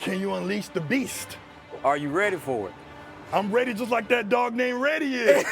Can you unleash the beast? Are you ready for it? I'm ready just like that dog named Reddy is.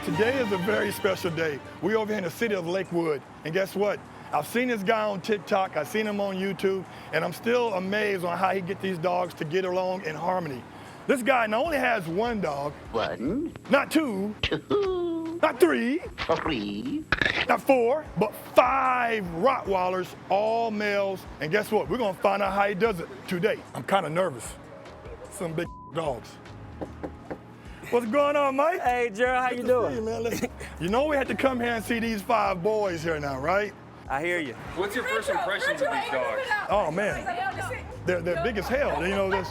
Today is a very special day. We're over here in the city of Lakewood, and guess what? I've seen this guy on TikTok, I've seen him on YouTube, and I'm still amazed on how he gets these dogs to get along in harmony. This guy not only has one dog, not two, not three, not four, but 5 rottweilers, all males, and guess what? We're gonna find out how he does it today. I'm kind of nervous. Some big dogs. What's going on, Mike? Hey, Gerald, how you doing? See you, man. Listen, you know we had to come here and see these 5 boys here now, right? I hear you. What's your first impressions of these dogs? Oh man, they're big as hell. You know,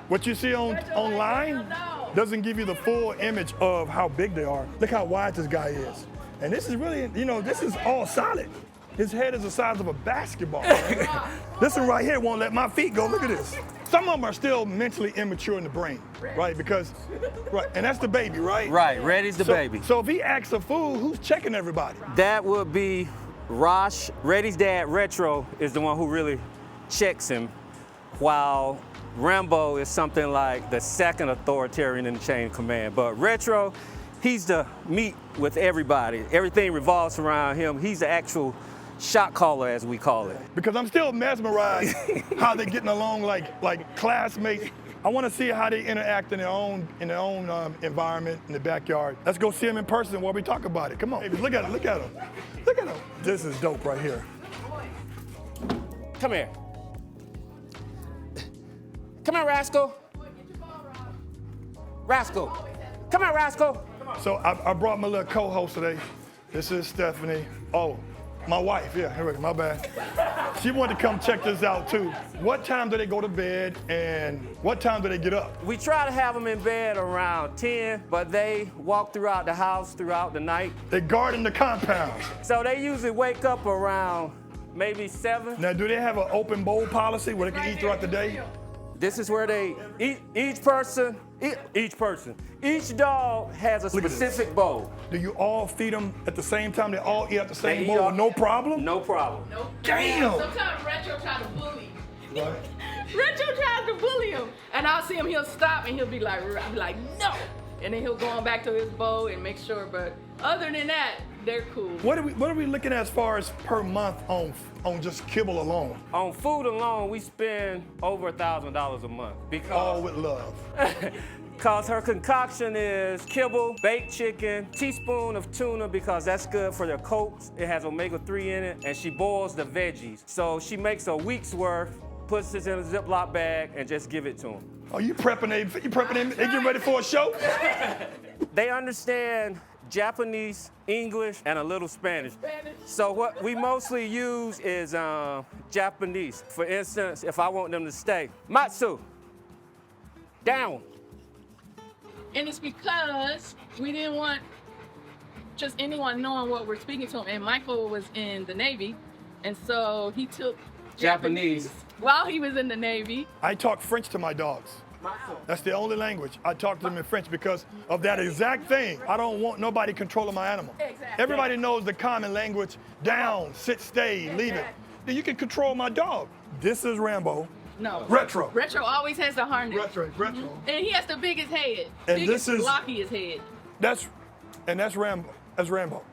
what you see online doesn't give you the full image of how big they are. Look how wide this guy is, and this is really, this is all solid. His head is the size of a basketball. This one right here won't let my feet go. Look at this. Some of them are still mentally immature in the brain, right? And that's the baby, right? Right, Reddy's the baby. So if he acts a fool, who's checking everybody? That would be Rosh. Reddy's dad, Retro, is the one who really checks him, while Rambo is something like the second authoritarian in the chain of command. But Retro, he's the meet with everybody. Everything revolves around him. He's the actual shot caller, as we call it. Because I'm still mesmerized how they're getting along like classmates. I want to see how they interact in their own environment in the backyard. Let's go see them in person while we talk about it. Come on, baby, look at him, look at him, look at him. This is dope right here. Come here. Come here, Rascal. Rascal. Come here, Rascal. So I brought my little co-host today. This is Stephanie. Oh, my wife, yeah, here we go, my bad. She wanted to come check this out too. What time do they go to bed and what time do they get up? We try to have them in bed around 10, but they walk throughout the house throughout the night. They garden the compound. So they usually wake up around maybe 7. Now, do they have an open bowl policy where they can eat throughout the day? This is where they eat. Each dog has a specific bowl. Do you all feed them at the same time? They all eat at the same They bowl with no problem? No problem. Nope. Damn! Sometimes Retro tries to bully. Right. Retro tries to bully him, and I'll see him. He'll stop and he'll be like no, and then he'll go on back to his bowl and make sure. But other than that, they're cool. What are we looking at as far as per month on just kibble alone? On food alone, we spend over $1,000 a month All with love. Because her concoction is kibble, baked chicken, teaspoon of tuna because that's good for their coats. It has omega-3 in it, and she boils the veggies. So she makes a week's worth, puts this in a Ziploc bag, and just give it to them. Oh, you prepping them? They getting ready for a show? They understand Japanese, English, and a little Spanish. So what we mostly use is Japanese. For instance, if I want them to stay, Matsu, down. And it's because we didn't want just anyone knowing what we're speaking to him. And Michael was in the Navy, and so he took Japanese while he was in the Navy. I talk French to my dogs. That's the only language. I talk to them in French because of that exact thing. I don't want nobody controlling my animal. Exactly. Everybody knows the common language, down, sit, stay, leave it. Then you can control my dog. This is Rambo. No. Retro. Retro always has the harness. Retro. And he has the biggest head. And biggest, this is blockiest head. That's Rambo. That's Rambo.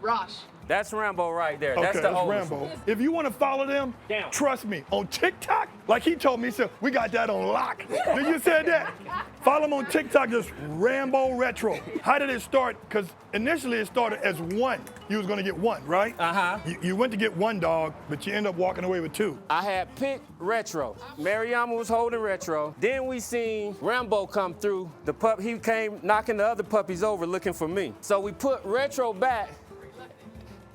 Rosh. That's Rambo right there. Okay, that's the oldest. Rambo. If you want to follow them, Down. trust me, on TikTok, like he told me, he said, we got that on lock. Did you say that? Follow him on TikTok, just Rambo Retro. How did it start? Because initially it started as one. You was going to get one, right? Uh-huh. You went to get one dog, but you end up walking away with 2. I had picked Retro. Mariama was holding Retro. Then we seen Rambo come through. He came knocking the other puppies over looking for me. So we put Retro back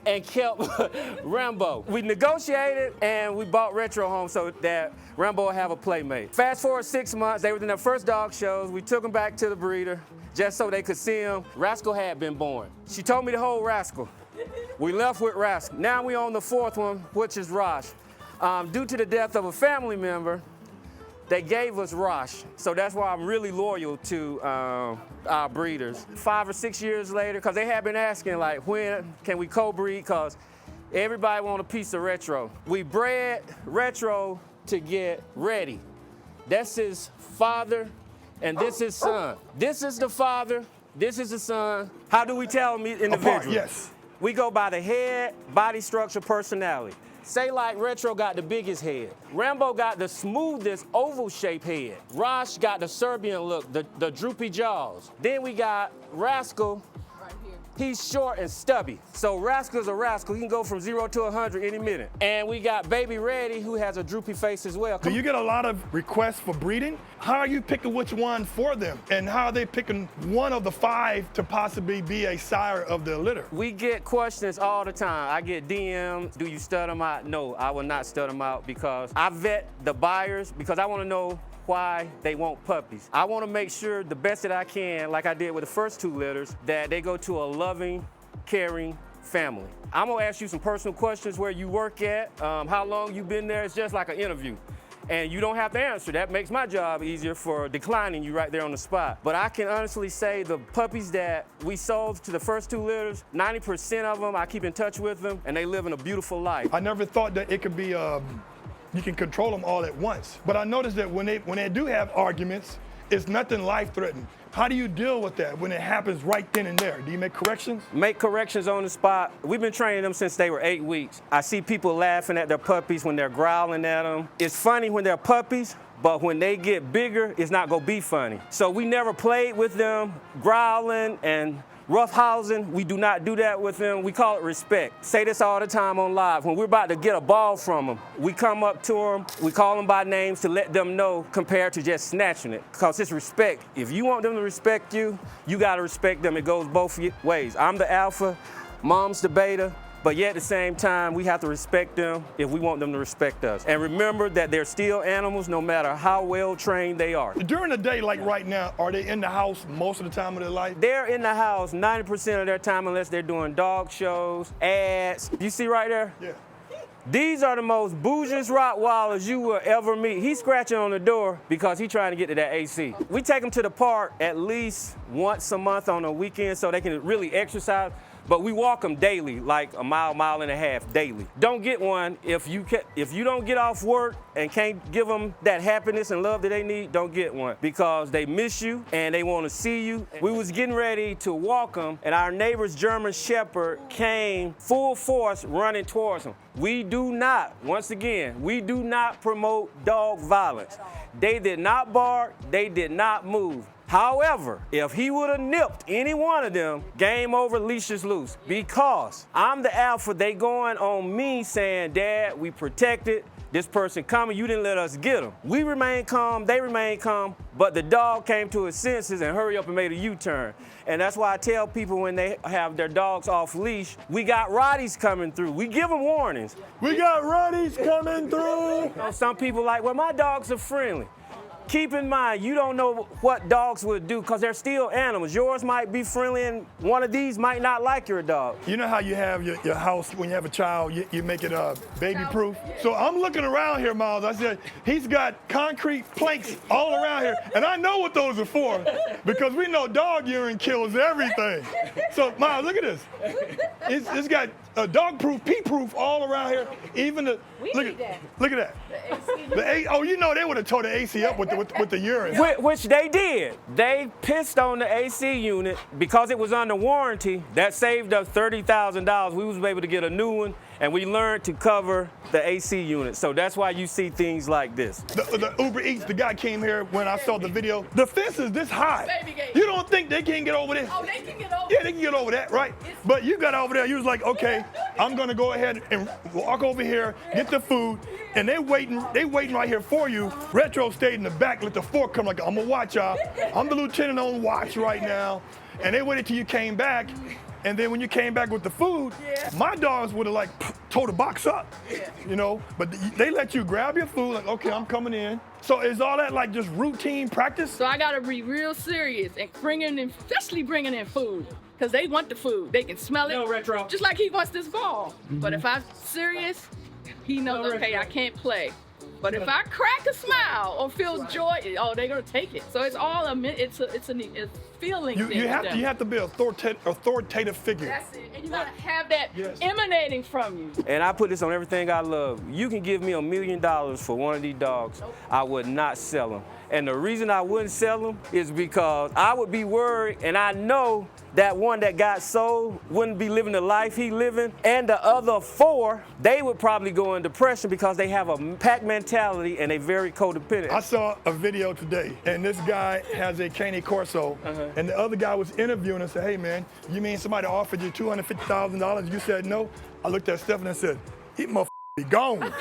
and kept Rambo. We negotiated and we bought Retro home so that Rambo would have a playmate. Fast forward 6 months, they were in their first dog shows. We took them back to the breeder just so they could see him. Rascal had been born. She told me to hold Rascal. We left with Rascal. Now we on the fourth one, which is Rosh. Due to the death of a family member, they gave us Rosh. So that's why I'm really loyal to our breeders. 5 or 6 years later, because they have been asking, like, when can we co-breed? Because everybody want a piece of Retro. We bred Retro to get ready. That's his father, and this is son. This is the father, this is the son. How do we tell them individually? Apart, yes. We go by the head, body structure, personality. Say like Retro got the biggest head. Rambo got the smoothest oval-shaped head. Rosh got the Serbian look, the droopy jaws. Then we got Rascal. He's short and stubby. So Rascal's a Rascal. He can go from 0 to 100 any minute. And we got Baby Reddy, who has a droopy face as well. Do you get a lot of requests for breeding? How are you picking which one for them? And how are they picking one of the 5 to possibly be a sire of the litter? We get questions all the time. I get DMs, do you stud them out? No, I will not stud them out because I vet the buyers because I want to know why they want puppies. I want to make sure the best that I can, like I did with the first 2 litters, that they go to a loving, caring family. I'm gonna ask you some personal questions, where you work at, how long you been there. It's just like an interview. And you don't have to answer. That makes my job easier for declining you right there on the spot. But I can honestly say the puppies that we sold to the first 2 litters, 90% of them, I keep in touch with them, and they live in a beautiful life. I never thought that it could be you can control them all at once. But I noticed that when they do have arguments, it's nothing life-threatening. How do you deal with that when it happens right then and there? Do you make corrections? Make corrections on the spot. We've been training them since they were 8 weeks. I see people laughing at their puppies when they're growling at them. It's funny when they're puppies, but when they get bigger, it's not gonna be funny. So we never played with them growling and roughhousing. We do not do that with them. We call it respect. Say this all the time on live. When we're about to get a ball from them, we come up to them, we call them by names to let them know compared to just snatching it. Because it's respect. If you want them to respect you, you gotta respect them. It goes both ways. I'm the alpha, mom's the beta, but yet at the same time, we have to respect them if we want them to respect us. And remember that they're still animals no matter how well trained they are. During the day, like right now, are they in the house most of the time of their life? They're in the house 90% of their time unless they're doing dog shows, ads. You see right there? Yeah. These are the most bougiest rottweilers you will ever meet. He's scratching on the door because he's trying to get to that AC. We take them to the park at least once a month on a weekend so they can really exercise. But we walk them daily, like a mile and a half daily. Don't get one if you don't get off work and can't give them that happiness and love that they need. Don't get one because they miss you and they want to see you. We was getting ready to walk them, and our neighbor's German Shepherd came full force running towards them. We do not, once again, we do not promote dog violence. They did not bark. They did not move. However, if he would have nipped any one of them, game over, leash is loose. Because I'm the alpha, they going on me saying, Dad, we protected this person coming, you didn't let us get him. We remained calm, they remained calm, but the dog came to his senses and hurry up and made a U-turn. And that's why I tell people when they have their dogs off leash, we got Rotties coming through. We give them warnings. We got Rotties coming through. You know, some people like, well, my dogs are friendly. Keep in mind, you don't know what dogs would do because they're still animals. Yours might be friendly and one of these might not like your dog. You know how you have your house when you have a child, you make it baby-proof? So I'm looking around here, Miles. I said, he's got concrete planks all around here. And I know what those are for because we know dog urine kills everything. So, Miles, look at this. It's got dog-proof, pee-proof all around here. Even the, look at that. The AC. Oh, you know they would have tore the AC up with the urine. Which they did. They pissed on the AC unit because it was under warranty. That saved us $30,000. We was able to get a new one, and we learned to cover the AC unit. So that's why you see things like this. The Uber Eats, the guy came here when I saw the video. The fence is this high. You don't think they can get over this? Oh, they can get over. Yeah, they can get over that, right? But you got over there, you was like, okay, I'm gonna go ahead and walk over here, get the food, and they waiting right here for you. Retro stayed in the back, let the fork come like, I'm gonna watch y'all. I'm the lieutenant on watch right now. And they waited till you came back. And then when you came back with the food, my dogs would have like tore the box up. you know, but they let you grab your food, like, okay, I'm coming in. So is all that like just routine practice? So I gotta be real serious and especially bringing in food. Because they want the food. They can smell it. No, Retro. Just like he wants this ball. But if I'm serious, he knows, okay, I can't play. But if I crack a smile or feel joy, oh, they're gonna take it. So it's all it's a feeling. You have to be an authoritative figure. That's it. And you gotta have that emanating from you. And I put this on everything I love. You can give me $1 million for one of these dogs. I would not sell them. And the reason I wouldn't sell them is because I would be worried, and I know that one that got sold wouldn't be living the life he living, and the other 4, they would probably go in depression because they have a pack mentality and they very codependent. I saw a video today, and this guy has a Cane Corso, and the other guy was interviewing and said, hey man, you mean somebody offered you $250,000? You said no? I looked at Stephen and said, he motherfucker be gone.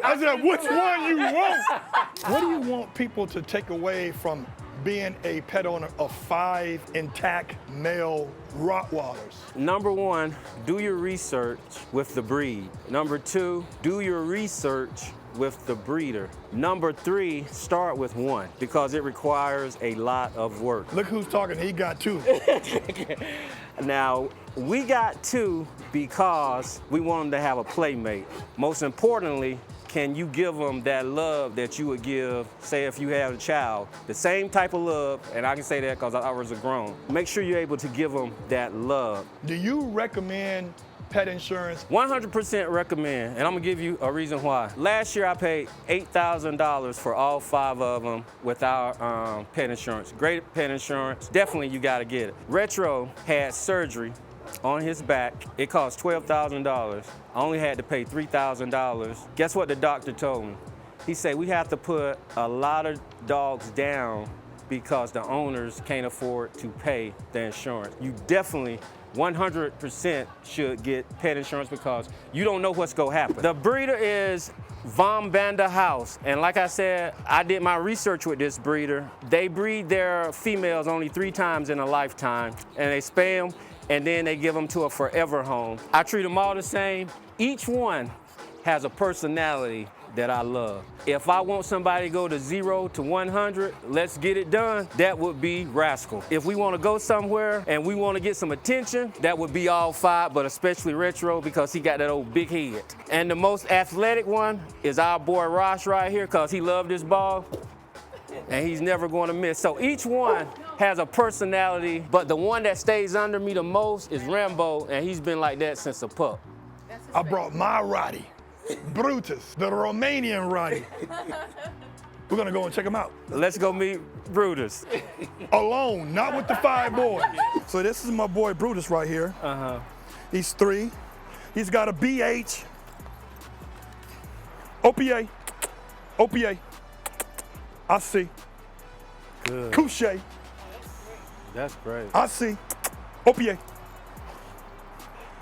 I said, which one you want? What do you want people to take away from being a pet owner of 5 intact male rottweilers? Number 1, do your research with the breed. Number 2, do your research with the breeder. Number 3, start with 1 because it requires a lot of work. Look who's talking, he got 2. Now, we got 2 because we want them to have a playmate. Most importantly, can you give them that love that you would give, say, if you had a child? The same type of love, and I can say that because ours are grown. Make sure you're able to give them that love. Do you recommend pet insurance? 100% recommend, and I'm gonna give you a reason why. Last year I paid $8,000 for all 5 of them with our pet insurance. Great pet insurance, definitely you gotta get it. Retro had surgery on his back. It cost $12,000. I only had to pay $3,000. Guess what the doctor told me? He said we have to put a lot of dogs down because the owners can't afford to pay the insurance. You definitely 100% should get pet insurance because you don't know what's gonna happen. The breeder is Von Bander House, and like I said, I did my research with this breeder. They breed their females only 3 times in a lifetime, and they spay them, and then they give them to a forever home. I treat them all the same. Each one has a personality that I love. If I want somebody to go to 0 to 100, let's get it done, that would be Rascal. If we want to go somewhere and we want to get some attention, that would be all 5, but especially Retro because he got that old big head. And the most athletic one is our boy Rosh right here because he loved this ball and he's never going to miss. So each one has a personality, but the one that stays under me the most is Rambo, and he's been like that since a pup. I brought my Roddy, Brutus, the Romanian Roddy. We're gonna go and check him out. Let's go meet Brutus. Alone, not with the 5 boys. So this is my boy Brutus right here. He's 3. He's got a BH, OPA, OPA. I see. Good. Couche. That's great. I see. OPA.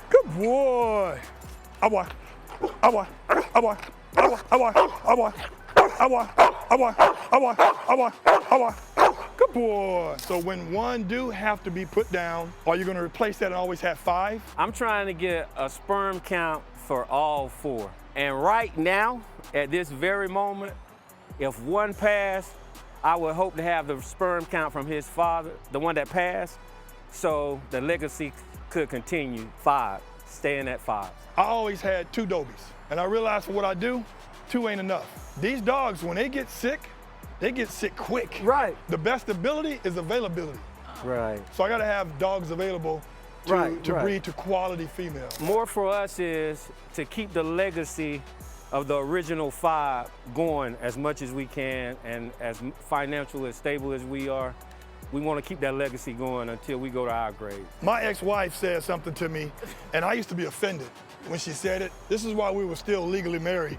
Good boy. Awa. Awa. Awa. Awa. Awa. Awa. Awa. Awa. Awa. Awa. Awa. Good boy. So when one do have to be put down, are you going to replace that and always have 5? I'm trying to get a sperm count for all 4. And right now, at this very moment, if one passed, I would hope to have the sperm count from his father, the one that passed, so the legacy could continue. 5, staying at 5. I always had 2 dobies, and I realized for what I do, 2 ain't enough. These dogs, when they get sick quick. Right. The best ability is availability. Right. So I gotta have dogs available to breed to quality females. More for us is to keep the legacy of the original 5 going as much as we can, and as financially stable as we are, we want to keep that legacy going until we go to our grade. My ex-wife said something to me, and I used to be offended when she said it. This is why we were still legally married,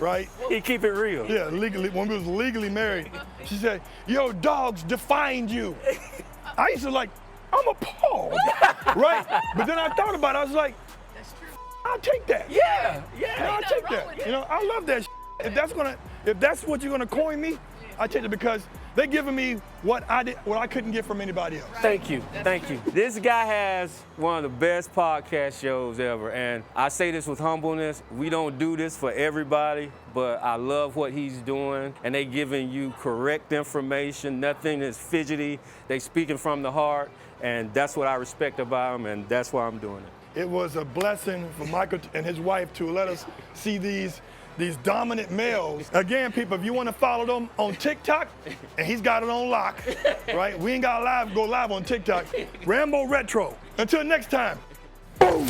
right? He keep it real. Yeah, legally, when we was legally married. She said, your dogs defined you. I used to like, I'm appalled, right? But then I thought about it, I was like, I'll take that. Yeah. I'll take that. You know, I love that. If that's what you're gonna coin me, I take it because They're giving me what I couldn't get from anybody else. Thank you, thank you. This guy has one of the best podcast shows ever, and I say this with humbleness. We don't do this for everybody, but I love what he's doing, and they giving you correct information. Nothing is fidgety. They speaking from the heart, and that's what I respect about him, and that's why I'm doing it. It was a blessing for Michael and his wife to let us see these dominant males. Again, people, if you want to follow them on TikTok, and he's got it on lock, right? We ain't got to go live on TikTok. Rambo Retro. Until next time. Boom.